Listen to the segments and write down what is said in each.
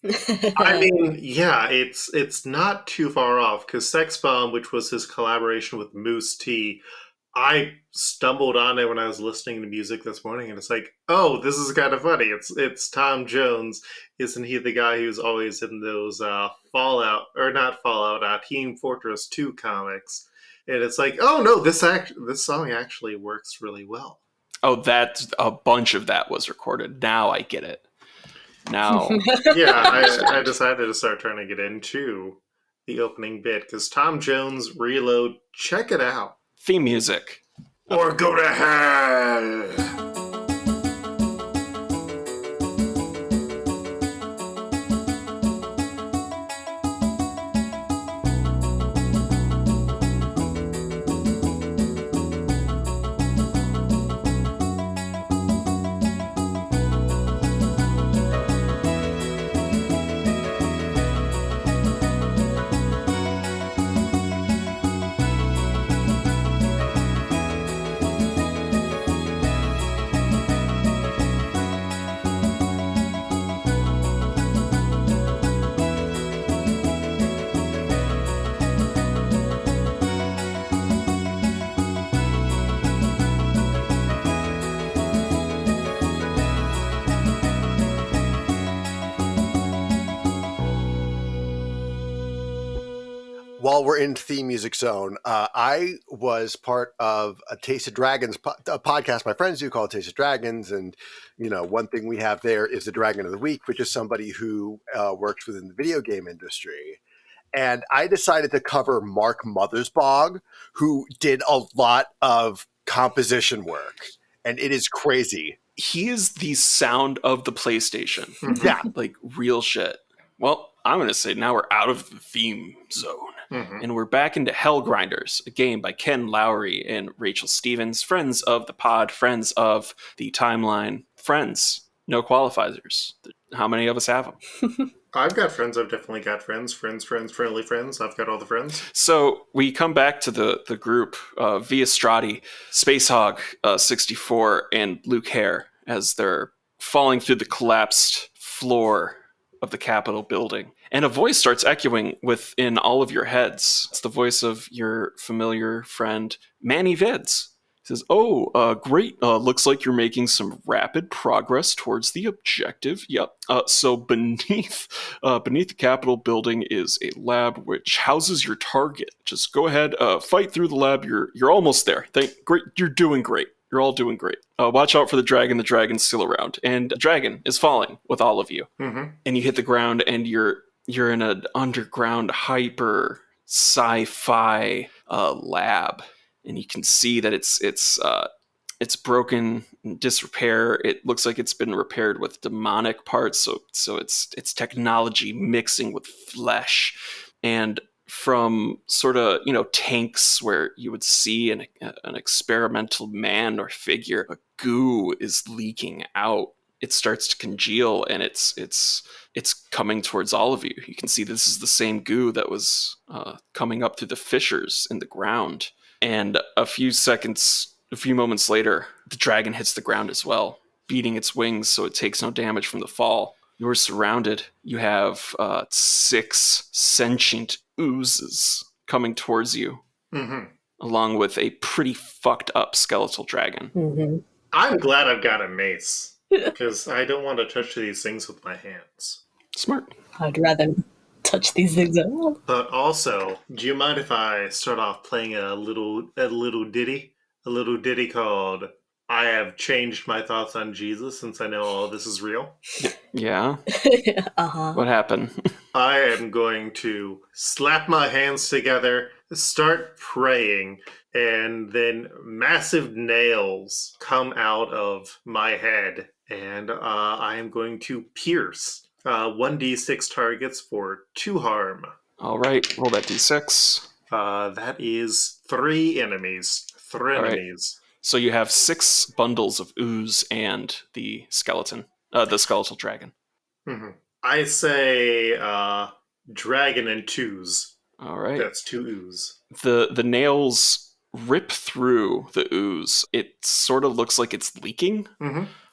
I mean, yeah, it's not too far off because Sex Bomb, which was his collaboration with Moose T, I stumbled on it when I was listening to music this morning, and it's like, oh, this is kind of funny. It's Tom Jones, isn't he the guy who's always in those Fallout or not Fallout, Team Fortress 2 comics? And it's like, oh no, this song actually works really well. Oh, that a bunch of that was recorded. Now I get it. Now, Yeah, I decided to start trying to get into the opening bit because Tom Jones Reload, check it out. theme music. Or go to hell. While we're in theme music zone, I was part of a Taste of Dragons a podcast my friends do called Taste of Dragons, and one thing we have there is the Dragon of the Week, which is somebody who works within the video game industry. And I decided to cover Mark Mothersbaugh, who did a lot of composition work, and it is crazy. He is the sound of the PlayStation. Yeah, Like real shit. Well, I'm going to say now we're out of the theme zone. And we're back into Hell Grinders, a game by Ken Lowry and Rachel Stevens, friends of the pod, friends of the timeline, friends, no qualifiers. How many of us have them? I've got friends. I've definitely got friends. Friends, friendly friends. I've got all the friends. So we come back to the group via STRATTI, SPACEHOG 64, and Luke Herr as they're falling through the collapsed floor of the Capitol building. And a voice starts echoing within all of your heads. It's the voice of your familiar friend, Manny Vids. He says, great. Looks like you're making some rapid progress towards the objective. Yep. So beneath the Capitol building is a lab which houses your target. Just go ahead, fight through the lab. You're almost there. Great. You're doing great. You're all doing great. Watch out for the dragon. The dragon's still around. And the dragon is falling with all of you. And you hit the ground, and you're in an underground hyper sci-fi lab. And you can see that it's broken, in disrepair. It looks like it's been repaired with demonic parts. So it's technology mixing with flesh. And from sort of, tanks where you would see an experimental man or figure, a goo is leaking out. It starts to congeal, and it's coming towards all of you. You can see this is the same goo that was coming up through the fissures in the ground. And a few moments later, the dragon hits the ground as well, beating its wings so it takes no damage from the fall. You're surrounded. You have 6 sentient oozes coming towards you, along with a pretty fucked up skeletal dragon. I'm glad I've got a mace, because I don't want to touch these things with my hands. Smart. I'd rather touch these things at all. But also, do you mind if I start off playing a little ditty? A little ditty called I Have Changed My Thoughts on Jesus Since I Know All This Is Real? Yeah? Uh-huh. What happened? I am going to slap my hands together, start praying, and then massive nails come out of my head, and I am going to pierce 1d6 targets for 2 harm. All right, roll that d6. That is 3 enemies. 3 enemies. So you have 6 bundles of ooze and the skeletal dragon. I say dragon and 2s. All right. That's 2 ooze. The nails rip through the ooze. It sort of looks like it's leaking.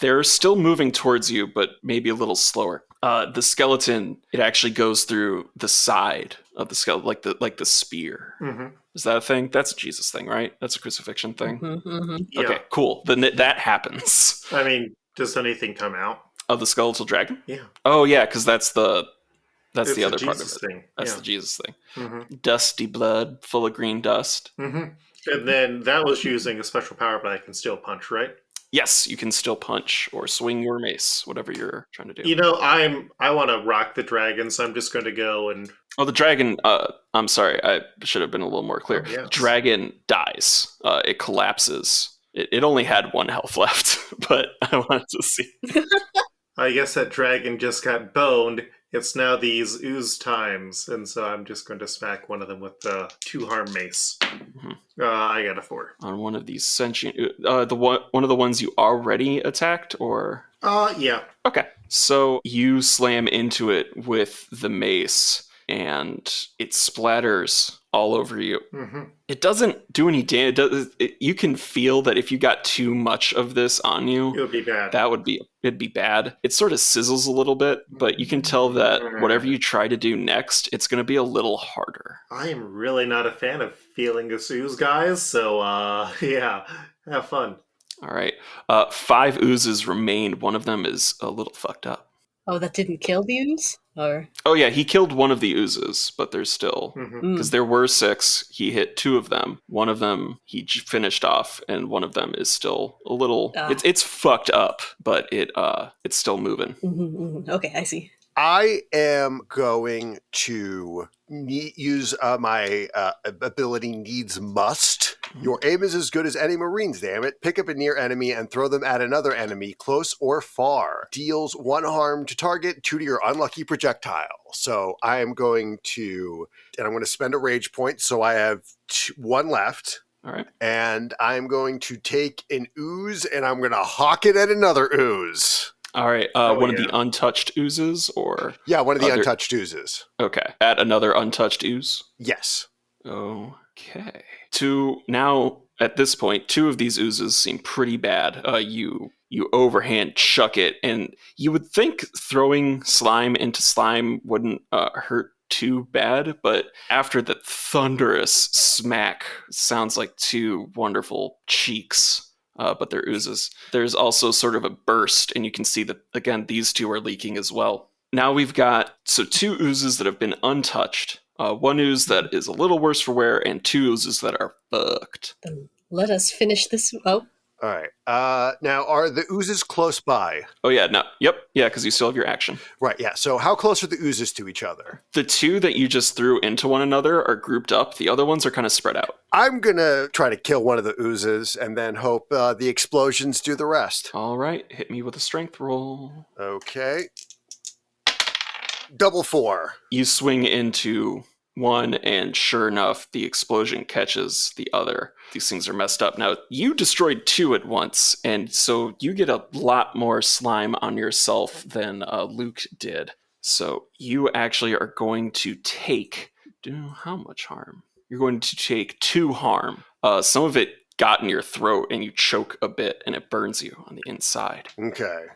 They're still moving towards you, but maybe a little slower. The skeleton, it actually goes through the side of the skeleton, like the spear. Mm-hmm. Is that a thing? That's a Jesus thing, right? That's a crucifixion thing. Yeah. Okay, cool. Then that happens. I mean, does anything come out? Of the skeletal dragon? Yeah. Oh yeah, because that's the It's other the part of Jesus it. thing. That's Yeah. the Jesus thing. Mm-hmm. Dusty blood, full of green dust. Mm-hmm. And then that was using a special power, but I can still punch, right? Yes, you can still punch or swing your mace, whatever you're trying to do. You know, I want to rock the dragon, so I'm just going to go and. Oh, the dragon. I'm sorry, I should have been a little more clear. Oh, yes. The dragon dies. It collapses. It only had 1 health left, but I wanted to see. I guess that dragon just got boned. It's now these ooze times, and so I'm just going to smack one of them with the 2 harm mace. Mm-hmm. I got a 4. On one of these sentient, one of the ones you already attacked, or Yeah. okay. So you slam into it with the mace, and it splatters all over you. Mm-hmm. It doesn't do any damage. You can feel that if you got too much of this on you, It would be bad. it'd be bad. It sort of sizzles a little bit, but you can tell that whatever you try to do next, it's going to be a little harder. I am really not a fan of feeling this ooze, guys, so, yeah, have fun. All right. 5 oozes remain. One of them is a little fucked up. Oh, that didn't kill the ooze? Or Oh, yeah, he killed one of the oozes, but there's still... Mm-hmm. Because there were 6, he hit 2 of them. One of them he finished off, and one of them is still a little... It's fucked up, but it's still moving. Okay, I see. I am going to use my ability Needs Must. Your aim is as good as any Marines, damn it. Pick up a near enemy and throw them at another enemy, close or far. Deals 1 harm to target, 2 to your unlucky projectile. So I am going to, and I'm going to spend a rage point, so I have 1 left. All right. And I'm going to take an ooze, and I'm going to hawk it at another ooze. All right, one of the untouched oozes, or... Yeah, one of the untouched oozes. Okay, at another untouched ooze? Yes. Okay. Now, at this point, 2 of these oozes seem pretty bad. You overhand chuck it, and you would think throwing slime into slime wouldn't hurt too bad, but after the thunderous smack, sounds like 2 wonderful cheeks. But they're oozes. There's also sort of a burst, and you can see that, again, these 2 are leaking as well. Now we've got 2 oozes that have been untouched, 1 ooze that is a little worse for wear, and 2 oozes that are fucked. Then let us finish this. Oh. All right. Now, are the oozes close by? Oh, yeah, no. Yep. Yeah, because you still have your action. Right, yeah. So how close are the oozes to each other? The 2 that you just threw into one another are grouped up. The other ones are kind of spread out. I'm going to try to kill one of the oozes and then hope the explosions do the rest. All right. Hit me with a strength roll. Okay. Double 4. You swing into one, and sure enough, the explosion catches the other. These things are messed up. Now, you destroyed 2 at once, and so you get a lot more slime on yourself than Luke did. So you actually are going to take... how much harm? You're going to take 2 harm. Some of it got in your throat, and you choke a bit, and it burns you on the inside. Okay.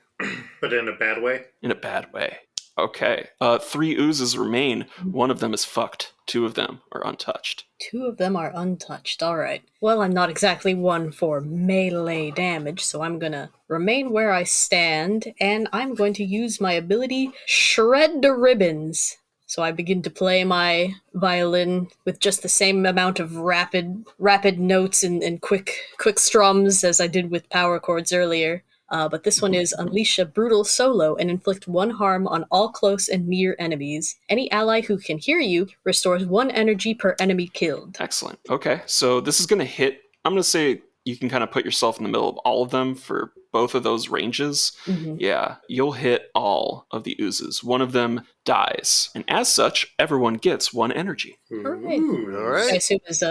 But in a bad way? In a bad way. Okay. 3 oozes remain. 1 of them is fucked. 2 of them are untouched. 2 of them are untouched. All right. Well, I'm not exactly one for melee damage, so I'm gonna remain where I stand, and I'm going to use my ability Shred the Ribbons. So I begin to play my violin with just the same amount of rapid notes and quick strums as I did with power chords earlier. But this one is Unleash a Brutal Solo and inflict 1 harm on all close and near enemies. Any ally who can hear you restores 1 energy per enemy killed. Excellent. Okay, so this is going to hit... I'm going to say you can kind of put yourself in the middle of all of them for both of those ranges. Mm-hmm. Yeah, you'll hit all of the oozes. 1 of them dies. And as such, everyone gets 1 energy. All right. All right. I assume it's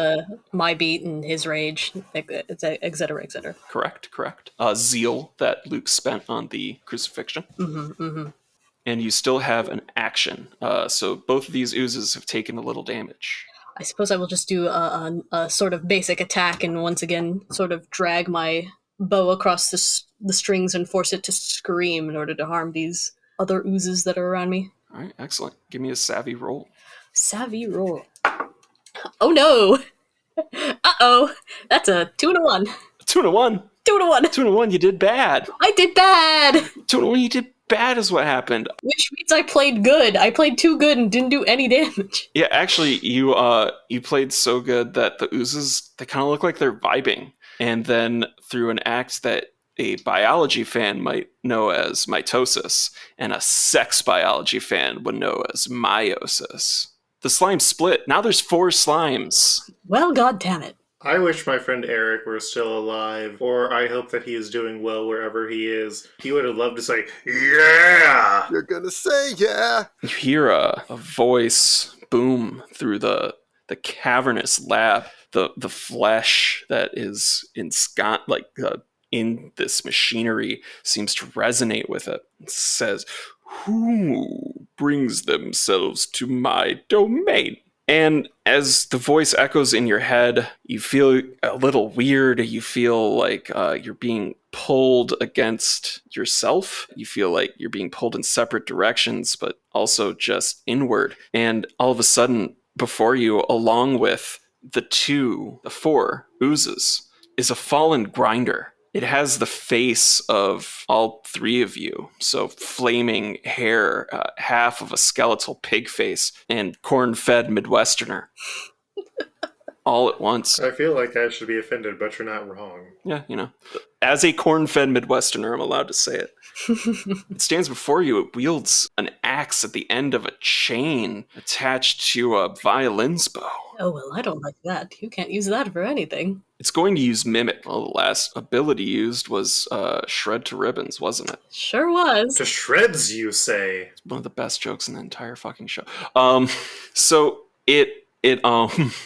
my beat and his rage, et cetera, et cetera. Correct. Zeal that Luke spent on the crucifixion. And you still have an action. So both of these oozes have taken a little damage. I suppose I will just do a sort of basic attack and once again sort of drag my bow across the strings and force it to scream in order to harm these other oozes that are around me. All right, excellent. Give me a savvy roll. Savvy roll. Oh no! Uh-oh! That's a 2 and a 1. 2 and a 1. 2 and a 1. 2 and a 1, you did bad. I did bad! 2 and a 1, you did bad is what happened. Which means I played good. I played too good and didn't do any damage. Yeah, actually, you played so good that the oozes, they kind of look like they're vibing. And then through an act that a biology fan might know as mitosis, and a sex biology fan would know as meiosis. The slime split. Now there's 4 slimes. Well, god damn it. I wish my friend Eric were still alive, or I hope that he is doing well wherever he is. He would have loved to say, yeah! You're gonna say yeah. You hear a voice boom through the cavernous lab. The flesh that is in this machinery seems to resonate with it. It says, "Who brings themselves to my domain?" And as the voice echoes in your head, you feel a little weird. You feel like you're being pulled against yourself. You feel like you're being pulled in separate directions, but also just inward. And all of a sudden, before you, along with the 4 oozes, is a fallen grinder. It has the face of all 3 of you. So flaming hair, half of a skeletal pig face, and corn-fed Midwesterner. All at once. I feel like I should be offended, but you're not wrong. Yeah, as a corn-fed Midwesterner, I'm allowed to say it. It stands before you. It wields an axe at the end of a chain attached to a violin's bow. Oh, well, I don't like that. You can't use that for anything. It's going to use Mimic. Well, the last ability used was Shred to Ribbons, wasn't it? Sure was. To shreds, you say? It's one of the best jokes in the entire fucking show. So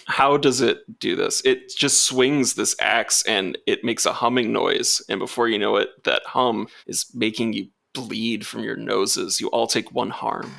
how does it do this? It just swings this axe and it makes a humming noise. And before you know it, that hum is making you bleed from your noses. You all take 1 harm.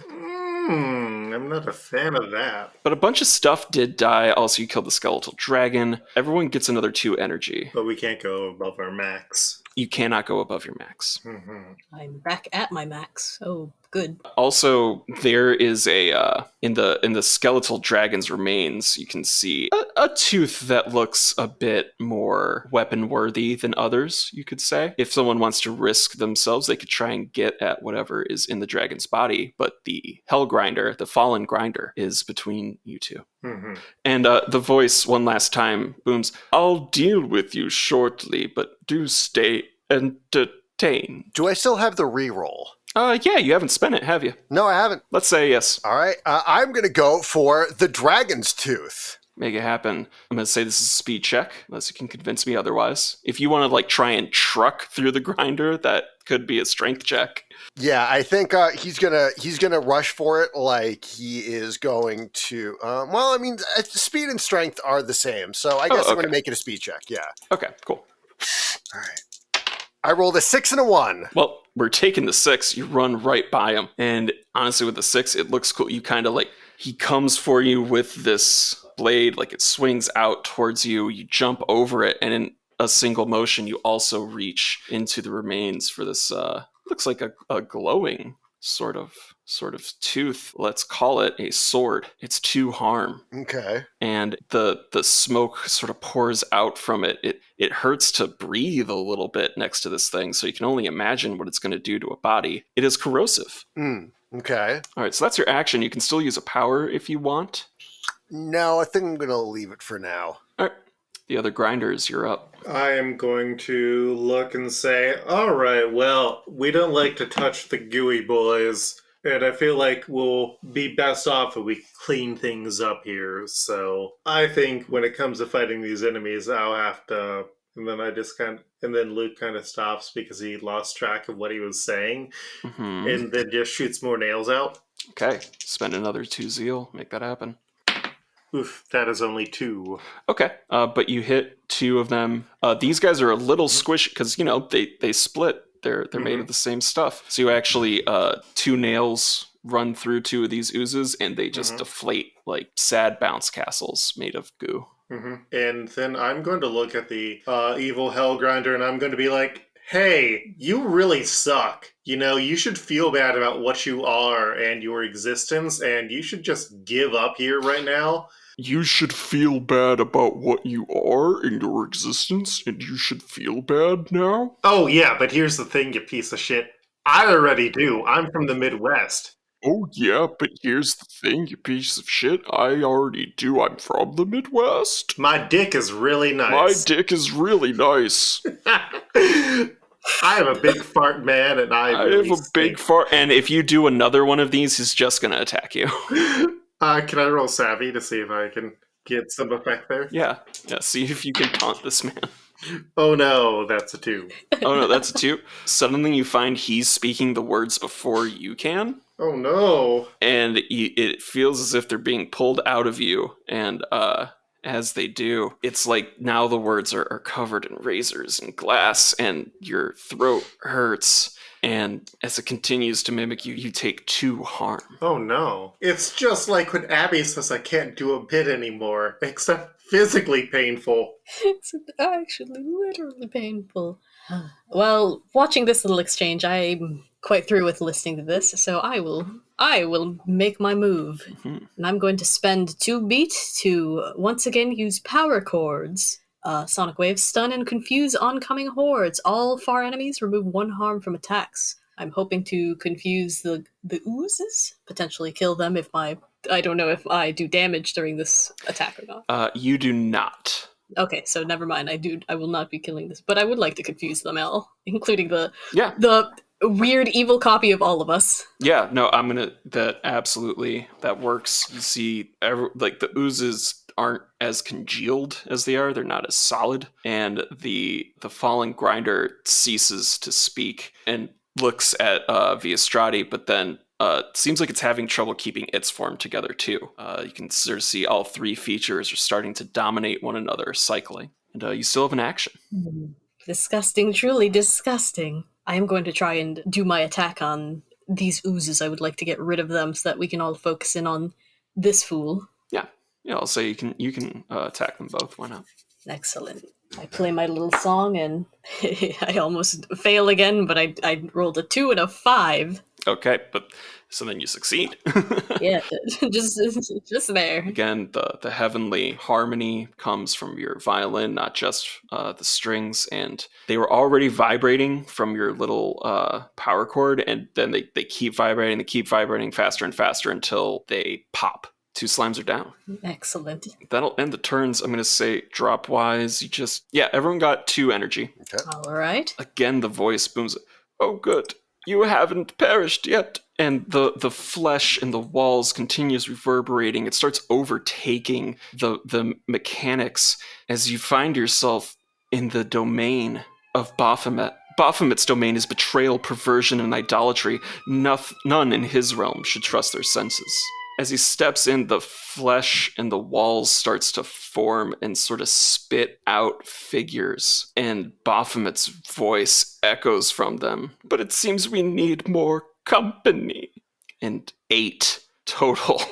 I'm not a fan of that. But a bunch of stuff did die. Also, you killed the skeletal dragon. Everyone gets another 2 energy. But we can't go above our max. You cannot go above your max. Mm-hmm. I'm back at my max. Oh, good. Also, there is in the skeletal dragon's remains, you can see a tooth that looks a bit more weapon worthy than others, you could say. If someone wants to risk themselves, they could try and get at whatever is in the dragon's body, but the hell grinder, the fallen grinder, is between you 2. Mm-hmm. And the voice one last time booms, "I'll deal with you shortly, but do stay entertained." Do I still have the reroll? Yeah, you haven't spent it, have you? No, I haven't. Let's say yes. All right. I'm going to go for the dragon's tooth. Make it happen. I'm going to say this is a speed check, unless you can convince me otherwise. If you want to try and truck through the grinder, that could be a strength check. Yeah, I think he's gonna rush for it like he is going to. Speed and strength are the same, so I guess I'm going to make it a speed check. Yeah. Okay, cool. All right. I rolled a 6 and a 1. Well, we're taking the 6. You run right by him, and honestly, with the 6, it looks cool. You kind of he comes for you with this blade, it swings out towards you. You jump over it, and in a single motion, you also reach into the remains for this. Looks like a glowing sort of tooth. Let's call it a sword. It's 2 harm. Okay. And the smoke sort of pours out from it. It hurts to breathe a little bit next to this thing, so you can only imagine what it's going to do to a body. It is corrosive. Okay. All right, so that's your action. You can still use a power if you want. No, I think I'm going to leave it for now. All right. The other grinders, you're up. I am going to look and say, all right, well, we don't like to touch the gooey boys, and I feel like we'll be best off if we clean things up here. So I think when it comes to fighting these enemies, I'll have to... And then Luke kind of stops because he lost track of what he was saying, and then just shoots more nails out. Okay, spend another 2 zeal, make that happen. Oof, that is only 2. Okay, but you hit 2 of them. These guys are a little squishy because they split. They're made of the same stuff. So you actually 2 nails run through 2 of these oozes, and they just deflate like sad bounce castles made of goo. And then I'm going to look at the evil hell grinder, and I'm going to be like, Hey, you really suck. You know, you should feel bad about what you are and your existence, and you should just give up here right now. You should feel bad about what you are in your existence, and you should feel bad now? Oh, yeah, but here's the thing, you piece of shit. I already do. I'm from the Midwest. Oh yeah, but here's the thing, you piece of shit. I already do. I'm from the Midwest. My dick is really My nice. dick is really nice. I am a big fart man, and I really have a big stink. fart, and if you do another one of these, he's just gonna attack you. Can I roll savvy to see if I can get some effect there? Yeah, see if you can taunt this man. Oh no, that's a 2. Oh no, that's a 2. Suddenly you find he's speaking the words before you can, Oh no. and it feels as if they're being pulled out of you, and as they do, it's like now the words are covered in razors and glass, and your throat hurts, and as it continues to mimic you, you take 2 harm. Oh no. It's just like when Abby says I can't do a bit anymore, except physically painful. It's actually literally painful. Well, watching this little exchange, I'm quite through with listening to this, so I will make my move. Mhm. And I'm going to spend 2 beat to once again use power chords. Sonic Wave, stun and confuse oncoming hordes. All far enemies remove 1 harm from attacks. I'm hoping to confuse the oozes, potentially kill them if I don't know if I do damage during this attack or not. You do not. Okay, so never mind. I will not be killing this, but I would like to confuse them all, including the Yeah. weird evil copy of all of us. Yeah, no, I'm gonna. That absolutely that works. You see, like the oozes aren't as congealed as they are; they're not as solid, and the falling grinder ceases to speak and looks at Strati, but then seems like it's having trouble keeping its form together too. You can sort of see all 3 features are starting to dominate one another, cycling, and you still have an action. Disgusting, truly disgusting. I am going to try and do my attack on these oozes. I would like to get rid of them so that we can all focus in on this fool. Yeah, I'll say you can attack them both. Why not? Excellent. I play my little song and I almost fail again, but I rolled a 2 and a 5. Okay, but so then you succeed. Yeah, just there. Again, the heavenly harmony comes from your violin, not just the strings, and they were already vibrating from your little power chord, and then they keep vibrating faster and faster until they pop. 2 slimes are down. Excellent. That'll end the turns. I'm going to say drop-wise, everyone got 2 energy. Okay. All right. Again, the voice booms, "Oh, good. You haven't perished yet." And the flesh in the walls continues reverberating. It starts overtaking the mechanics as you find yourself in the domain of Baphomet. Baphomet's domain is betrayal, perversion, and idolatry. None in his realm should trust their senses. As he steps in, the flesh and the walls starts to form and sort of spit out figures, and Baphomet's voice echoes from them. "But it seems we need more company." And 8 total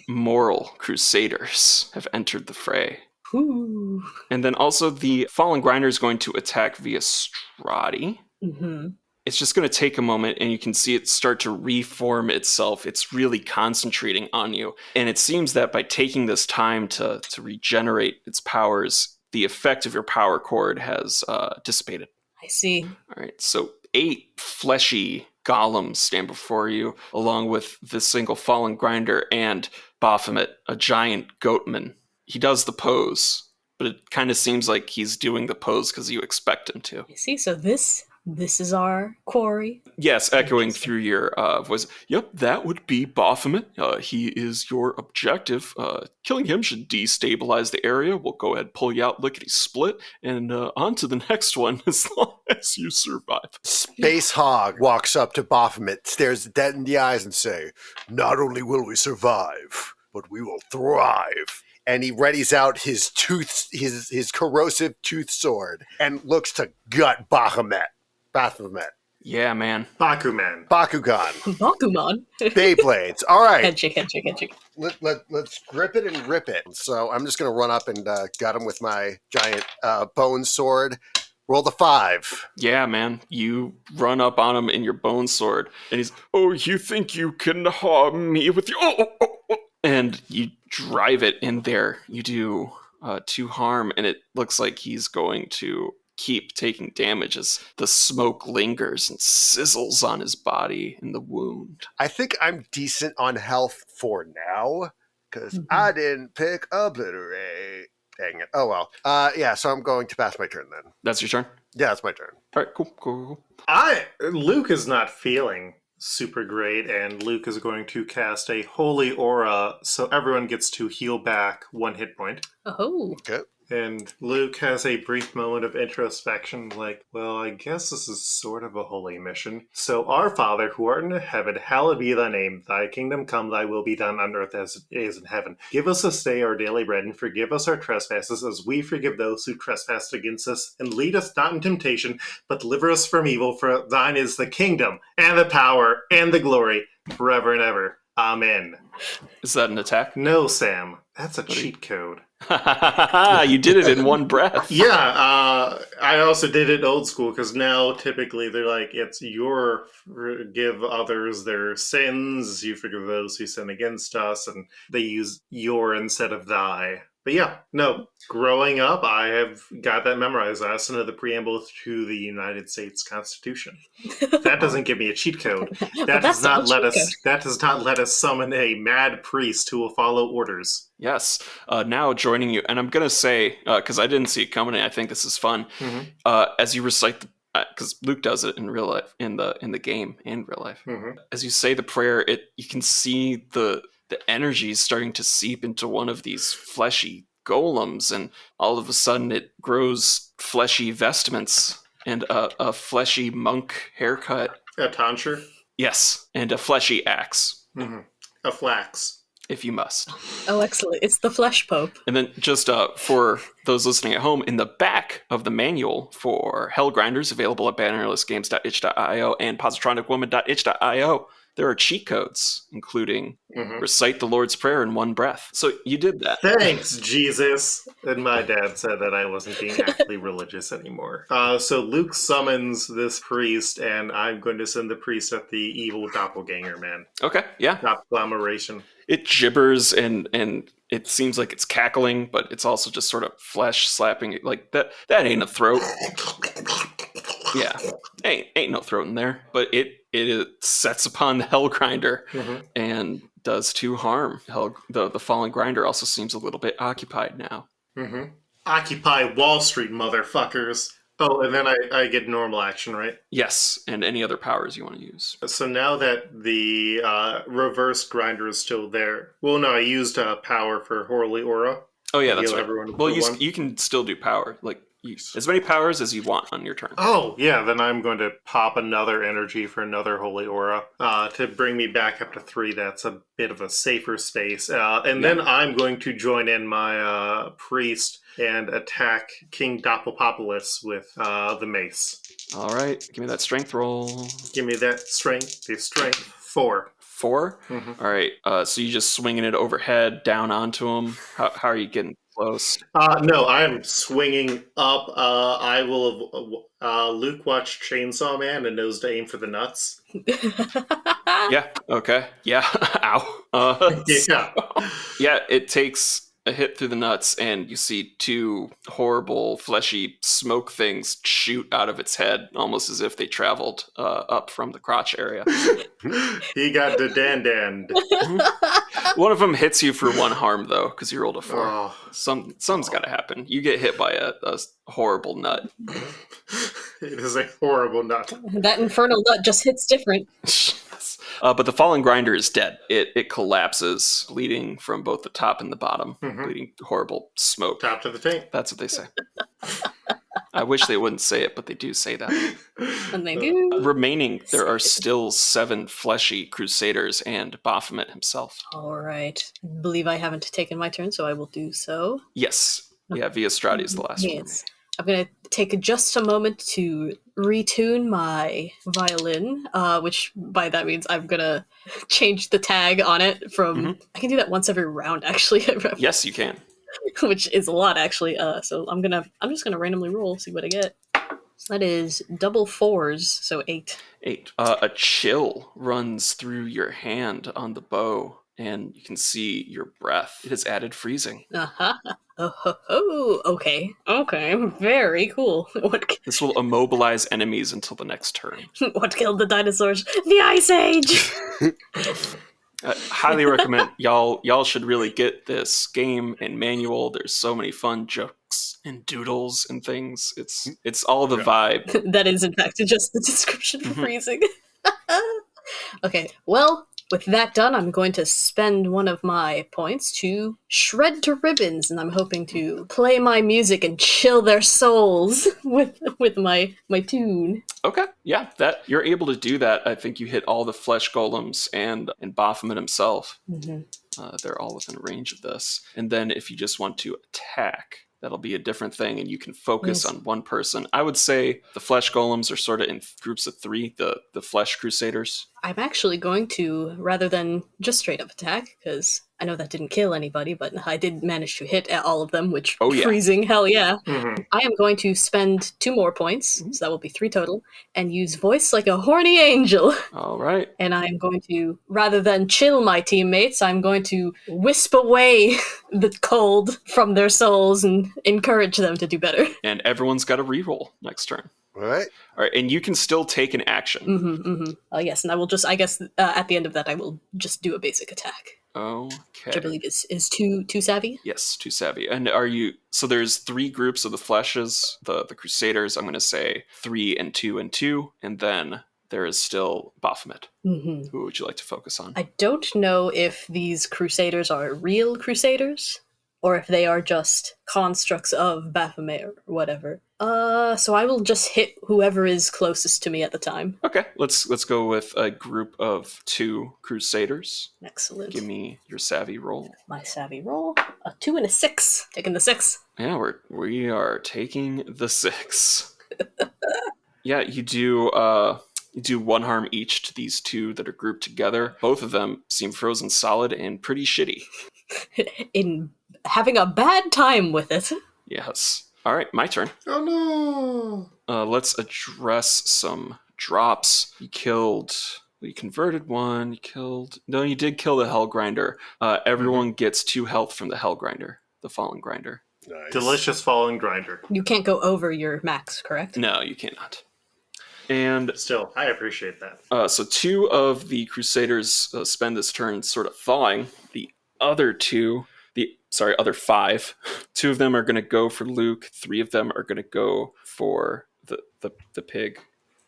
moral crusaders have entered the fray. Ooh. And then also the Fallen Grinder is going to attack via Strati. Mm-hmm. It's just going to take a moment, and you can see it start to reform itself. It's really concentrating on you. And it seems that by taking this time to regenerate its powers, the effect of your power chord has dissipated. I see. All right, so 8 fleshy golems stand before you, along with the single Fallen Grinder and Baphomet, a giant goatman. He does the pose, but it kind of seems like he's doing the pose because you expect him to. I see. So this is our quarry. Yes, echoing through your voice. Yep, that would be Baphomet. He is your objective. Killing him should destabilize the area. We'll go ahead and pull you out lickety-split, and on to the next one as long as you survive. SPACEHOG walks up to Baphomet, stares it dead in the eyes, and say, "Not only will we survive, but we will thrive." And he readies out his corrosive tooth sword and looks to gut Baphomet. Yeah, man. Bakuman. Bakugan. Bakuman. Beyblades. All right. Headshake. Let's grip it and rip it. So I'm just going to run up and gut him with my giant bone sword. Roll the 5. Yeah, man. You run up on him in your bone sword, and he's, oh, you think you can harm me with your... Oh. And you drive it in there. You do 2 harm, and it looks like he's going to keep taking damage as the smoke lingers and sizzles on his body in the wound. I think I'm decent on health for now, because I didn't pick obliterate. Dang it. Oh, well. Yeah, so I'm going to pass my turn then. That's your turn? Yeah, it's my turn. All right, cool. Luke is not feeling super great, and Luke is going to cast a holy aura, so everyone gets to heal back 1 hit point. Oh. Okay. And Luke has a brief moment of introspection, like, well, I guess this is sort of a holy mission. So, our Father, who art in heaven, hallowed be thy name. Thy kingdom come, thy will be done on earth as it is in heaven. Give us this day our daily bread, and forgive us our trespasses, as we forgive those who trespass against us. And lead us not in temptation, but deliver us from evil, for thine is the kingdom, and the power, and the glory, forever and ever. Amen. Is that an attack? No, Sam. That's a cheat code. You did it in one breath. Yeah, I also did it old school, because now typically they're like, it's your forgive others their sins, you forgive those who sin against us, and they use your instead of thy. But yeah, no, growing up, I have got that memorized. I also know the preamble to the United States Constitution. That doesn't give me a cheat code. That does not let us summon a mad priest who will follow orders. Yes. Now joining you, and I'm gonna say, because I didn't see it coming, and I think this is fun. As you recite, because Luke does it in real life, in the game, in real life. As you say the prayer, you can see the energy is starting to seep into one of these fleshy golems, and all of a sudden it grows fleshy vestments and a fleshy monk haircut. A tonsure? Yes, and a fleshy axe. A flax. If you must. Oh, excellent. It's the Flesh Pope. And then just for those listening at home, in the back of the manual for Hell Grinders, available at bannerlessgames.itch.io and positronicwoman.itch.io, there are cheat codes, including recite the Lord's Prayer in 1 breath. So you did that. Thanks, Jesus. And my dad said that I wasn't being actually religious anymore. So Luke summons this priest, and I'm going to send the priest at the evil doppelganger, man. Okay, yeah. Doppelgameration. It gibbers and it seems like it's cackling, but it's also just sort of flesh slapping it. Like that ain't a throat. Yeah, ain't no throat in there. But it sets upon the Hell Grinder and does 2 harm. The fallen grinder also seems a little bit occupied now. Occupy Wall Street, motherfuckers. Oh, and then I get normal action, right? Yes, and any other powers you want to use. So now that the reverse grinder is still there. Well, no, I used power for Holy Aura. Oh, yeah, that's right. Well, one. You can still do power. Like, use as many powers as you want on your turn. Oh, yeah, then I'm going to pop another energy for another Holy Aura to bring me back up to 3. That's a bit of a safer space. Then I'm going to join in my priest and attack King Doppelpopolis with the mace. All right, give me that strength roll. Give me that strength. The strength 4. 4? All right, so you just swinging it overhead, down onto him. How are you getting close? No, I am swinging up. I will have Luke watched Chainsaw Man and knows to aim for the nuts. Yeah, okay. Yeah, ow. Yeah. Yeah, it takes a hit through the nuts, and you see 2 horrible, fleshy smoke things shoot out of its head, almost as if they traveled up from the crotch area. He got the dan. One of them hits you for 1 harm, though, because you rolled a 4. Oh. Something's got to happen. You get hit by a horrible nut. It is a horrible nut. That infernal nut just hits different. But the fallen grinder is dead. It collapses, bleeding from both the top and the bottom, bleeding horrible smoke. Top to the taint. That's what they say. I wish they wouldn't say it, but they do say that. And they do. Remaining, there are still 7 fleshy crusaders and Baphomet himself. All right. I believe I haven't taken my turn, so I will do so. Yes. Yeah, Via Strati is the last one. Yes. I'm going to take just a moment to retune my violin, which by that means I'm going to change the tag on it from... I can do that once every round, actually. Yes, you can. Which is a lot, actually. So I'm just going to randomly roll, see what I get. That is double 4s, so 8. 8. A chill runs through your hand on the bow, and you can see your breath. It has added freezing. Uh-huh. Oh, okay. Okay, very cool. This will immobilize enemies until the next turn. What killed the dinosaurs? The Ice Age! Highly recommend y'all should really get this game and manual. There's so many fun jokes and doodles and things. It's all the vibe. That is, in fact, just the description for freezing. Okay, well, with that done, I'm going to spend one of my points to shred to ribbons, and I'm hoping to play my music and chill their souls with my tune. Okay, yeah, that you're able to do that. I think you hit all the flesh golems and Baphomet himself. They're all within range of this. And then if you just want to attack, that'll be a different thing, and you can focus on one person. I would say the flesh golems are sort of in groups of 3, the flesh crusaders. I'm actually going to, rather than just straight up attack, because I know that didn't kill anybody, but I did manage to hit at all of them, which freezing, hell yeah. I am going to spend 2 more points, so that will be 3 total, and use voice like a horny angel. All right. And I am going to, rather than chill my teammates, I'm going to wisp away the cold from their souls and encourage them to do better. And everyone's got a reroll next turn. All right. All right, and you can still take an action. Yes, and I will just, I guess, at the end of that, I will just do a basic attack. Okay. Which I believe is too savvy. Yes, too savvy. And are you? So there's 3 groups of the fleshes, the Crusaders. I'm going to say 3 and 2 and 2, and then there is still Baphomet. Who would you like to focus on? I don't know if these Crusaders are real Crusaders, or if they are just constructs of Baphomet or whatever. So I will just hit whoever is closest to me at the time. Okay, let's go with a group of 2 Crusaders. Excellent. Give me your savvy roll. My savvy roll. A 2 and a 6. Taking the 6. Yeah, we are taking the 6. Yeah, you do 1 harm each to these 2 that are grouped together. Both of them seem frozen solid and pretty shitty. In having a bad time with it. Yes. All right, my turn. Oh no! Let's address some drops. You converted one. You did kill the Hell Grinder. Everyone gets 2 health from the Hell Grinder, the Fallen Grinder. Nice. Delicious fallen grinder. You can't go over your max, correct? No, you cannot. And Still, I appreciate that. so 2 of the Crusaders spend this turn sort of thawing. The other 5. 2 of them are going to go for Luke. 3 of them are going to go for the pig,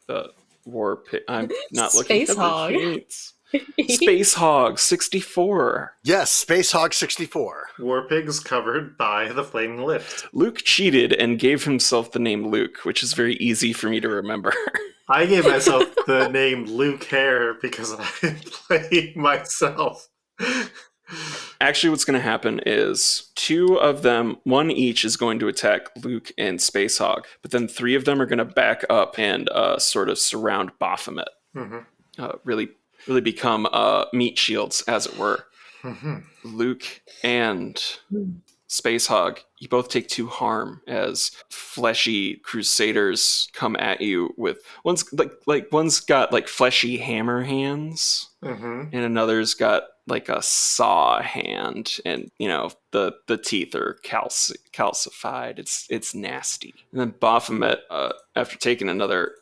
the war pig. I'm not looking at the sheets. SPACEHOG 64. Yes, SPACEHOG 64. War pigs covered by the flaming lift. Luke cheated and gave himself the name Luke, which is very easy for me to remember. I gave myself the name Luke Herr because I played myself. Actually, what's going to happen is 2 of them, 1 each, is going to attack Luke and SPACEHOG, but then 3 of them are going to back up and sort of surround Baphomet. Really become meat shields, as it were. Luke and SPACEHOG, you both take 2 harm as fleshy Crusaders come at you with one's got like fleshy hammer hands, and another's got like a saw hand, and the teeth are calcified. It's nasty. And then Baphomet, after taking another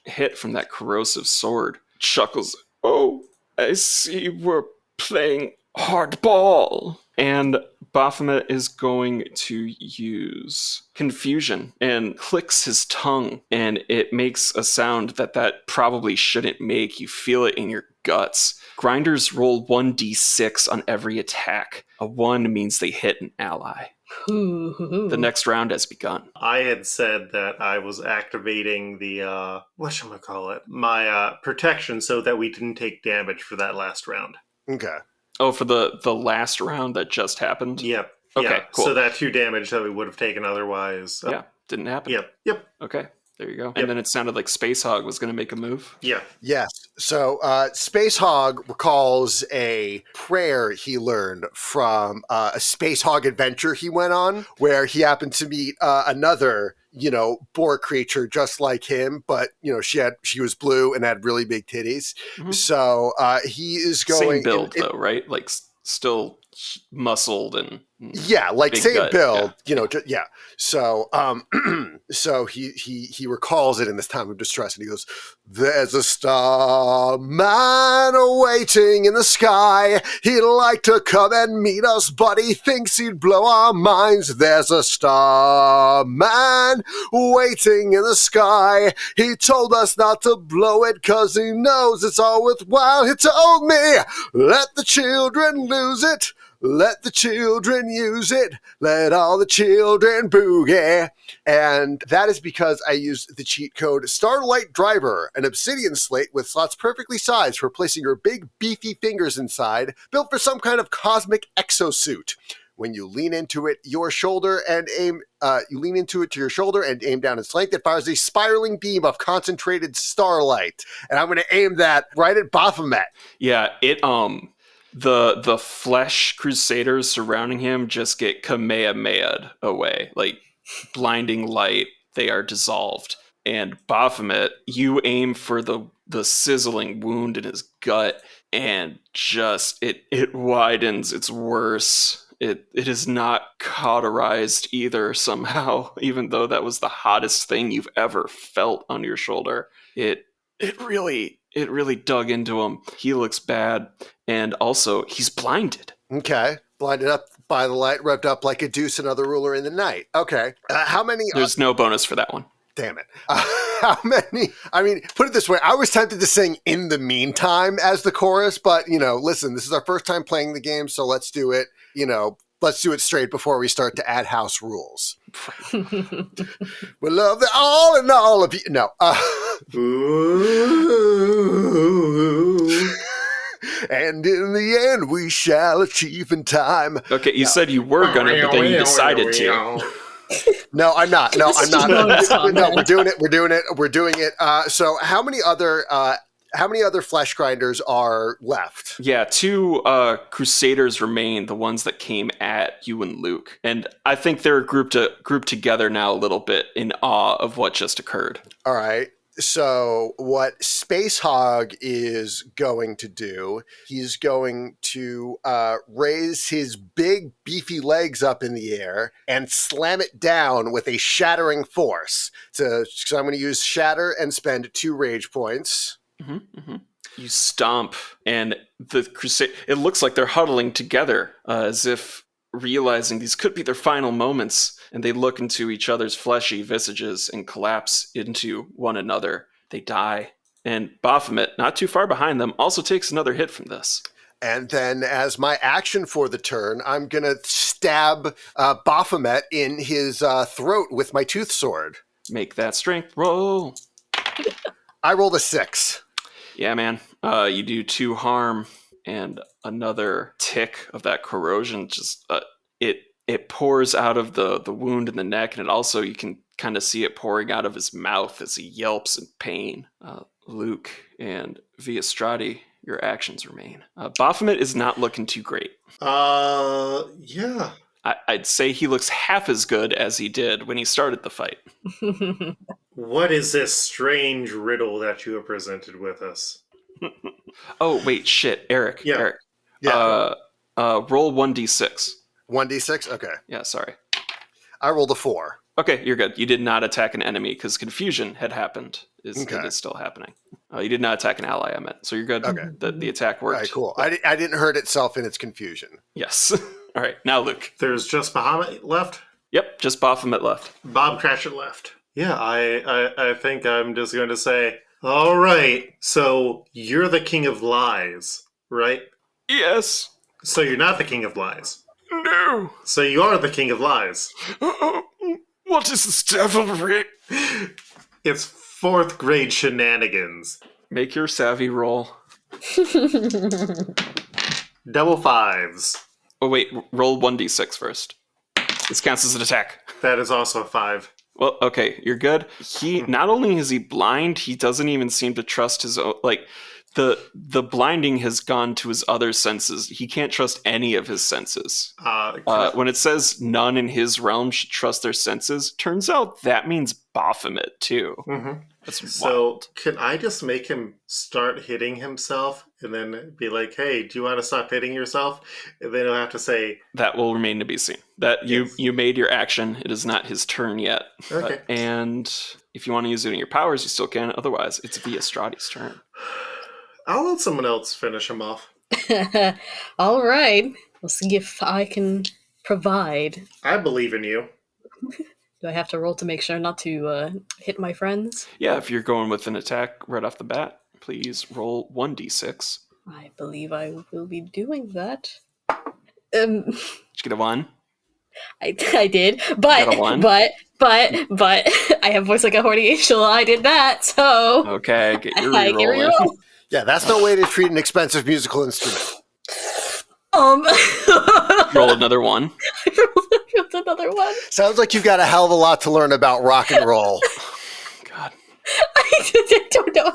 hit from that corrosive sword, chuckles. Oh, I see we're playing hardball. And Baphomet is going to use confusion and clicks his tongue, and it makes a sound that probably shouldn't make. You feel it in your guts. Grinders roll 1d6 on every attack. A 1 means they hit an ally. The next round has begun. I had said that I was activating the, whatchamacallit, my protection so that we didn't take damage for that last round. Okay. Oh, for the last round that just happened? Yep. Okay, yeah. cool. So that 2 damage that we would have taken otherwise. Yeah, didn't happen. Yep. Okay. There you go. And then it sounded like SPACEHOG was going to make a move. Yeah. Yes. So SPACEHOG recalls a prayer he learned from a SPACEHOG adventure he went on, where he happened to meet another, boar creature just like him, but she was blue and had really big titties. Mhm. So he is going Same build though, right? Like still muscled and yeah, like big same gut. build, yeah. So so he recalls it in this time of distress, and he goes, "There's a star man waiting in the sky. He'd like to come and meet us, but he thinks he'd blow our minds. There's a star man waiting in the sky. He told us not to blow it, 'cause he knows it's all worthwhile. He told me, let the children lose it. Let the children use it. Let all the children boogie." And that is because I used the cheat code Starlight Driver, an obsidian slate with slots perfectly sized for placing your big, beefy fingers inside, built for some kind of cosmic exosuit. When you lean into it, your shoulder and aim, you lean into it to your shoulder and aim down its length. It fires a spiraling beam of concentrated starlight, and I'm going to aim that right at Baphomet. Yeah, it the flesh crusaders surrounding him just get kamehameha'd away, like blinding light. They are dissolved, and Baphomet, you aim for the sizzling wound in his gut, and just it widens. It's worse. It is not cauterized either somehow, even though that was the hottest thing you've ever felt on your shoulder. It really dug into him. He looks bad, and also he's blinded. Okay. Blinded up by the light, revved up like a deuce, another ruler in the night. Okay. How many? There's no bonus for that one. Damn it. How many? I mean, put it this way. I was tempted to sing "In the Meantime" as the chorus, but, listen, this is our first time playing the game, so let's do it, let's do it straight before we start to add house rules. We love the all and all of you. No. And in the end, we shall achieve in time. Okay, you said you were gonna, but then you decided to. No, I'm not. No, I'm not. Bonus No, content. we're doing it. So how many other flesh grinders are left? Yeah, two crusaders remain, the ones that came at you and Luke. And I think they're grouped together now a little bit in awe of what just occurred. All right. So what SPACEHOG is going to do, he's going to raise his big, beefy legs up in the air and slam it down with a shattering force. So I'm going to use Shatter and spend 2 rage points. You stomp, and the crusade. It looks like they're huddling together, as if realizing these could be their final moments. And they look into each other's fleshy visages and collapse into one another. They die, and Baphomet, not too far behind them, also takes another hit from this. And then, as my action for the turn, I'm going to stab Baphomet in his throat with my tooth sword. Make that strength roll. I rolled a 6. Yeah, man. You do 2 harm, and another tick of that corrosion. Just it pours out of the wound in the neck, and it also, you can kind of see it pouring out of his mouth as he yelps in pain. Luke and Strati, your actions remain. Baphomet is not looking too great. Yeah. I'd say he looks half as good as he did when he started the fight. What is this strange riddle that you have presented with us? Oh, wait, shit. Eric. Yeah. Eric. Yeah. Roll 1d6. 1d6? Okay. Yeah, sorry. I rolled a 4. Okay, you're good. You did not attack an enemy because confusion had happened. It Okay. is still happening. You did not attack an ally, I meant. So you're good. Okay. The attack worked. All right, cool. I didn't hurt itself in its confusion. Yes. All right, now Luke. There's just Bahamut left. Yep, just Baphomet left. Bob Cratchit left. Yeah, I think I'm just going to say, all right, so you're the king of lies, right? Yes. So you're not the king of lies. No. So you are the king of lies. What is this devilry? It's 4th grade shenanigans. Make your savvy roll. Double 5s. Oh, wait, roll 1d6 first. This counts as an attack. That is also a 5. Well, okay, you're good. He not only is he blind, he doesn't even seem to trust his own. Like the blinding has gone to his other senses. He can't trust any of his senses. When it says none in his realm should trust their senses, turns out that means Baphomet too. Mm-hmm. That's wild. Can I just make him start hitting himself and then be like, hey, do you want to stop hitting yourself? And then he'll have to say... That will remain to be seen. That you made your action. It is not his turn yet. Okay. And if you want to use it in your powers, you still can. Otherwise, it's via Stratti's turn. I'll let someone else finish him off. All right. We'll see if I can provide. I believe in you. Do I have to roll to make sure not to hit my friends? Yeah, if you're going with an attack right off the bat, please roll 1d6. I believe I will be doing that. Did you get a 1? I did, but I have voice like a horny angel. I did that, so okay, get your I get reroll. reroll. Yeah, that's no way to treat an expensive musical instrument. Roll another 1. Rolled another 1. Sounds like you've got a hell of a lot to learn about rock and roll. God. I don't know.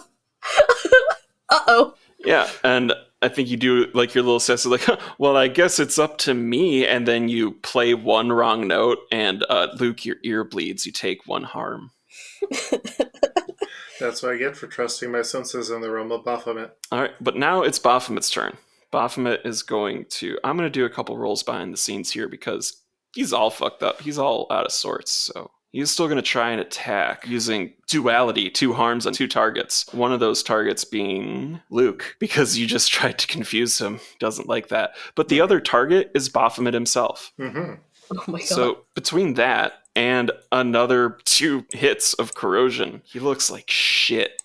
Uh-oh. Yeah, and I think you do like your little sense of like, well, I guess it's up to me, and then you play one wrong note, and Luke, your ear bleeds. You take 1 harm. That's what I get for trusting my senses in the realm of Baphomet. All right, but now it's Baphomet's turn. Baphomet is going to... I'm going to do a couple rolls behind the scenes here because he's all fucked up. He's all out of sorts, so... He's still going to try and attack using duality, 2 harms on 2 targets. One of those targets being Luke, because you just tried to confuse him. Doesn't like that. But the other target is Baphomet himself. Mm-hmm. Oh my god. So between that and another 2 hits of corrosion, he looks like shit.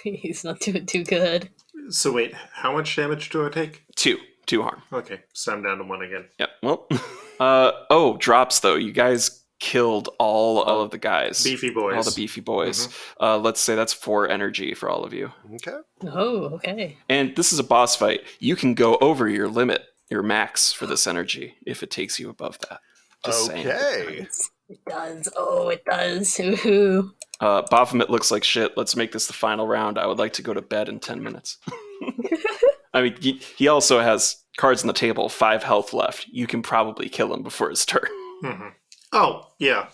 He's not doing too good. So wait, how much damage do I take? 2 harm. Okay, so I'm down to 1 again. Yeah, well. Drops though. You guys killed all of the guys. Beefy boys. All the beefy boys. Mm-hmm. Let's say that's 4 energy for all of you. Okay. Oh, okay. And this is a boss fight. You can go over your limit, your max for this energy, if it takes you above that. Just saying. Okay. It does. Oh, it does. Ooh. Baphomet looks like shit. Let's make this the final round. I would like to go to bed in 10 minutes. I mean, he also has cards on the table, 5 health left. You can probably kill him before his turn. Mm-hmm. Oh, yeah.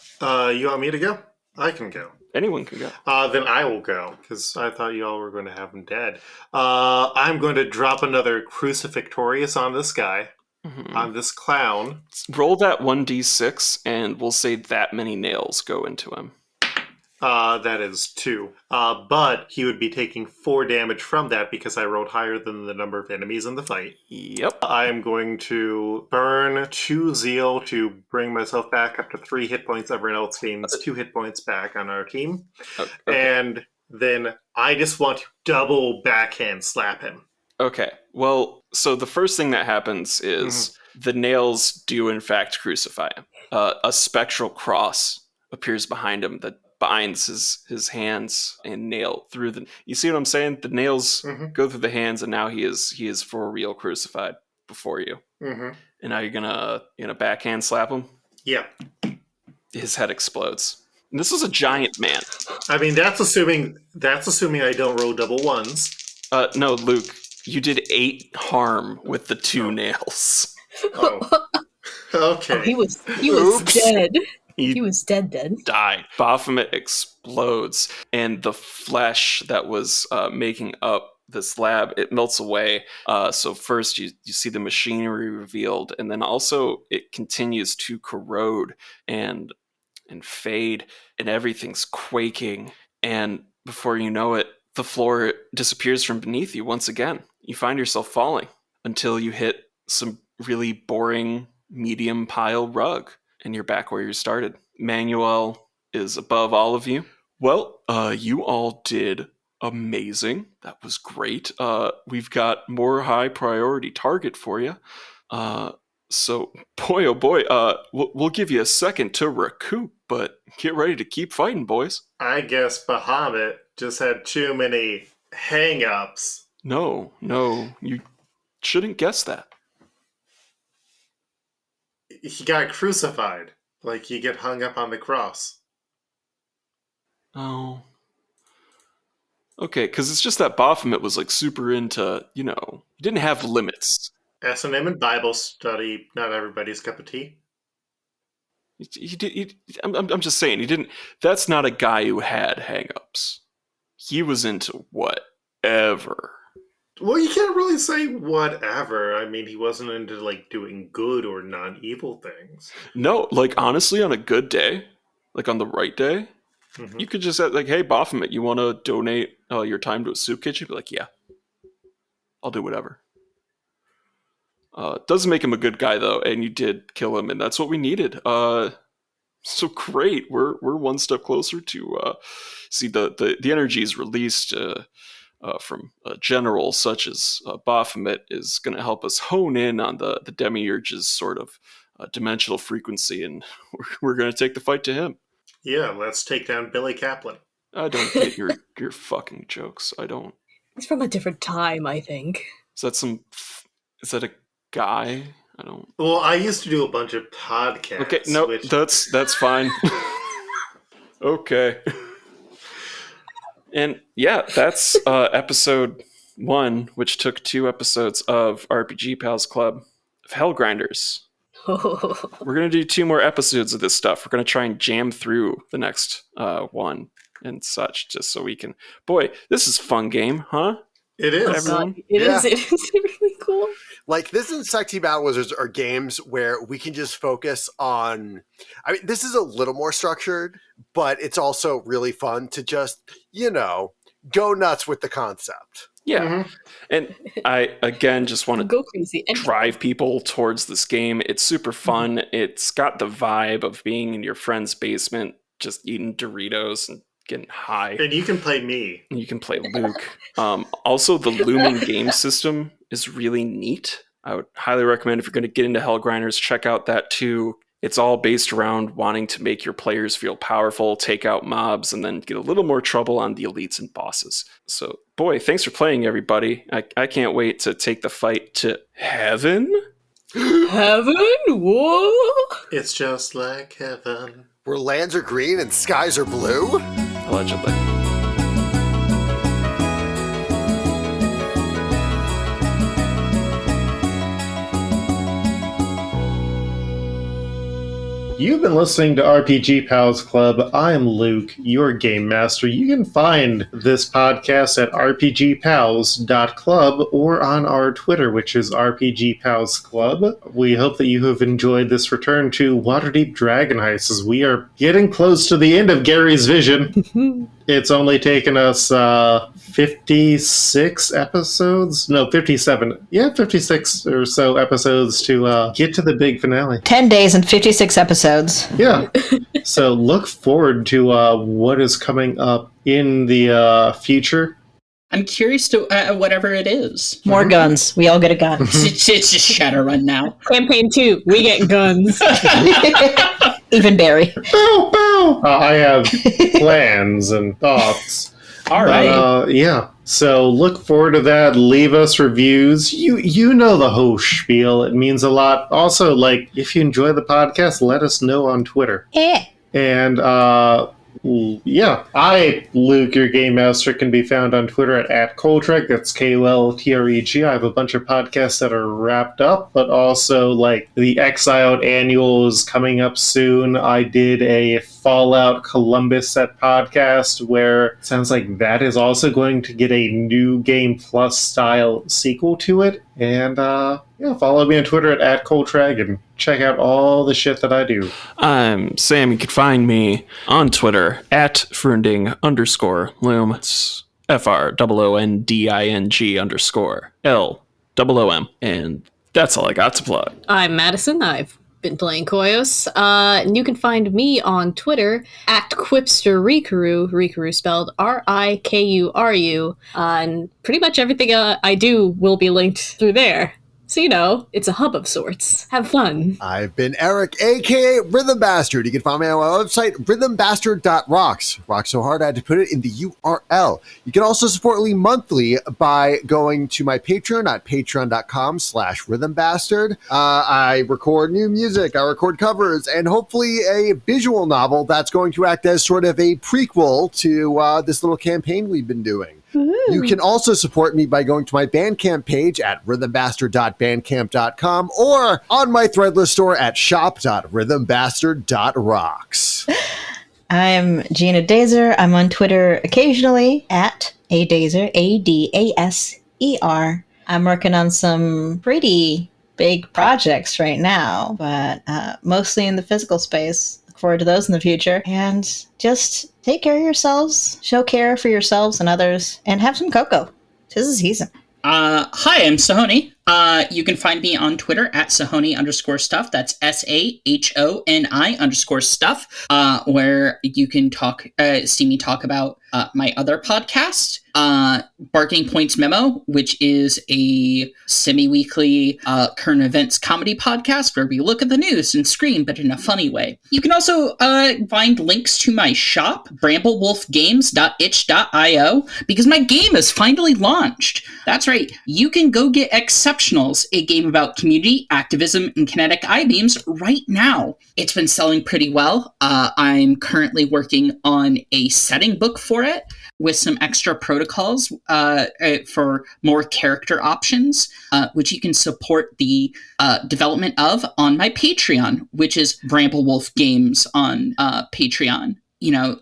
You want me to go? I can go. Anyone can go. Then I will go, because I thought you all were going to have him dead. I'm going to drop another Crucifixorius on this guy, on this clown. Roll that 1d6, and we'll say that many nails go into him. That is 2. But he would be taking 4 damage from that because I rolled higher than the number of enemies in the fight. Yep. I am going to burn 2 zeal to bring myself back up to 3 hit points. Everyone else gains 2 hit points back on our team. Okay. And then I just want to double backhand slap him. Okay. Well, so the first thing that happens is the nails do in fact crucify him. A spectral cross appears behind him that binds his hands and nail through the... You see what I'm saying? The nails go through the hands, and now he is for real crucified before you. Mm-hmm. And now you're gonna backhand slap him? Yeah. His head explodes. And this is a giant man. I mean, that's assuming I don't roll double ones. No, Luke, you did 8 harm with the 2 nails. Oh. Okay. Oh, he was dead. He was dead. Died. Baphomet explodes, and the flesh that was making up this lab, it melts away. So first you see the machinery revealed, and then also it continues to corrode and fade, and everything's quaking. And before you know it, the floor disappears from beneath you once again. You find yourself falling until you hit some really boring medium pile rug. And you're back where you started. Manuel is above all of you. Well, you all did amazing. That was great. We've got more high priority target for you. So, boy, oh boy, we'll give you a second to recoup, but get ready to keep fighting, boys. I guess Bahamut just had too many hang-ups. No, you shouldn't guess that. He got crucified. Like you get hung up on the cross. Oh. Okay, because it's just that Baphomet was like super into, he didn't have limits. S&M and Bible study, not everybody's cup of tea. I'm just saying, he didn't. That's not a guy who had hang-ups. He was into whatever. Well, you can't really say whatever. I mean, he wasn't into like doing good or non-evil things. No, like honestly, on a good day, like on the right day, you could just say like, "Hey, Baphomet, you want to donate your time to a soup kitchen?" Be like, "Yeah, I'll do whatever." Doesn't make him a good guy though, and you did kill him, and that's what we needed. So great, we're one step closer to see the energy is released from a general such as Baphomet is going to help us hone in on the demiurge's sort of dimensional frequency, and we're going to take the fight to him. Yeah, let's take down Billy Kaplan. I don't get your fucking jokes. I don't. It's from a different time, I think. Is that a guy? I don't. Well, I used to do a bunch of podcasts. Okay, no, that's fine. Okay. And yeah, that's episode 1, which took 2 episodes of RPG Pals Club of Hellgrinders. We're going to do 2 more episodes of this stuff. We're going to try and jam through the next one and such, just so we can... Boy, this is a fun game, huh? It is. Everyone? It is really cool. Like, this and SPACEHOG Battle Wizards are games where we can just focus on... I mean, this is a little more structured, but it's also really fun to just, go nuts with the concept. Yeah. Mm-hmm. And I, again, just want to Go crazy. drive people towards this game. It's super fun. It's got the vibe of being in your friend's basement, just eating Doritos and getting high. And you can play me. You can play Luke. Also, the Lumen game system is really neat. I would highly recommend, if you're going to get into Hellgrinders, check out that too. It's all based around wanting to make your players feel powerful, take out mobs, and then get a little more trouble on the elites and bosses. So, boy, thanks for playing, everybody. I can't wait to take the fight to heaven. Heaven? Whoa! It's just like heaven. Where lands are green and skies are blue? Allegedly. You've been listening to RPG Pals Club. I'm Luke, your game master. You can find this podcast at rpgpals.club or on our Twitter, which is RPG Pals Club. We hope that you have enjoyed this return to Waterdeep Dragon Heist, as we are getting close to the end of Gary's vision. It's only taken us 56 episodes? No, 57. Yeah, 56 or so episodes to get to the big finale. 10 days and 56 episodes. Yeah. So look forward to what is coming up in the future. I'm curious to whatever it is. More guns. We all get a gun. It's just Shadowrun now. Campaign 2, we get guns. Even Barry. Bow, bow. I have plans and thoughts. All right. Yeah. So look forward to that. Leave us reviews. You know the whole spiel. It means a lot. Also, like, if you enjoy the podcast, let us know on Twitter. And yeah, Luke, your game master, can be found on Twitter at Koltreg. That's KOLTREG. I have a bunch of podcasts that are wrapped up, but also like the Exiled Annual is coming up soon. I did a Fallout Columbus set podcast where it sounds like that is also going to get a New Game Plus style sequel to it. And yeah, follow me on Twitter at Koltreg and check out all the shit that I do. I'm Sam. You can find me on Twitter at Frunding_Loom. It's FROONDING_LOOM. And that's all I got to plug. I'm Madison. I've been playing Koyos. And you can find me on Twitter at QuipsterRikuru, Rikuru spelled RIKURU. And pretty much everything I do will be linked through there. So, it's a hub of sorts. Have fun. I've been Eric, aka Rhythm Bastard. You can find me on my website, rhythmbastard.rocks. Rock so hard I had to put it in the URL. You can also support me monthly by going to my Patreon at patreon.com/rhythmbastard. I record new music, I record covers, and hopefully a visual novel that's going to act as sort of a prequel to this little campaign we've been doing. You can also support me by going to my Bandcamp page at rhythmbastard.bandcamp.com or on my Threadless store at shop.rhythmbastard.rocks. I'm Gina Dazer. I'm on Twitter occasionally at adaser, ADASER. I'm working on some pretty big projects right now, but mostly in the physical space. Look forward to those in the future. And just take care of yourselves, show care for yourselves and others, and have some cocoa. 'Tis the season. Hi, I'm Sahoni. You can find me on Twitter at Sahoni_stuff. That's SAHONI_stuff, where you can see me talk about my other podcast, Barking Points Memo, which is a semi-weekly current events comedy podcast where we look at the news and scream, but in a funny way. You can also find links to my shop, bramblewolfgames.itch.io, because my game is finally launched. That's right, you can go get Exceptionals, a game about community, activism, and kinetic I-beams right now. It's been selling pretty well. I'm currently working on a setting book for it with some extra protocols for more character options, which you can support the development of on my Patreon, which is Bramblewolf Games on Patreon.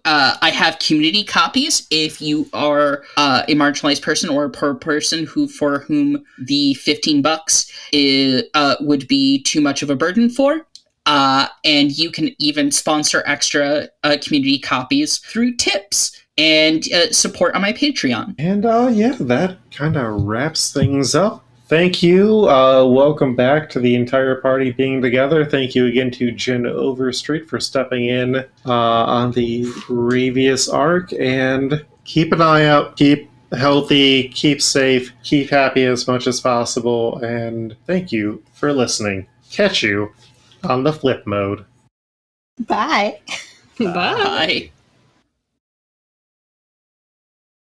I have community copies if you are a marginalized person or a poor person for whom the $15 would be too much of a burden for. And you can even sponsor extra community copies through tips and support on my Patreon. And that kind of wraps things up. Thank you. Welcome back to the entire party being together. Thank you again to Jen Overstreet for stepping in on the previous arc. And keep an eye out. Keep healthy. Keep safe. Keep happy as much as possible. And thank you for listening. Catch you on the flip mode. Bye. Bye. Bye.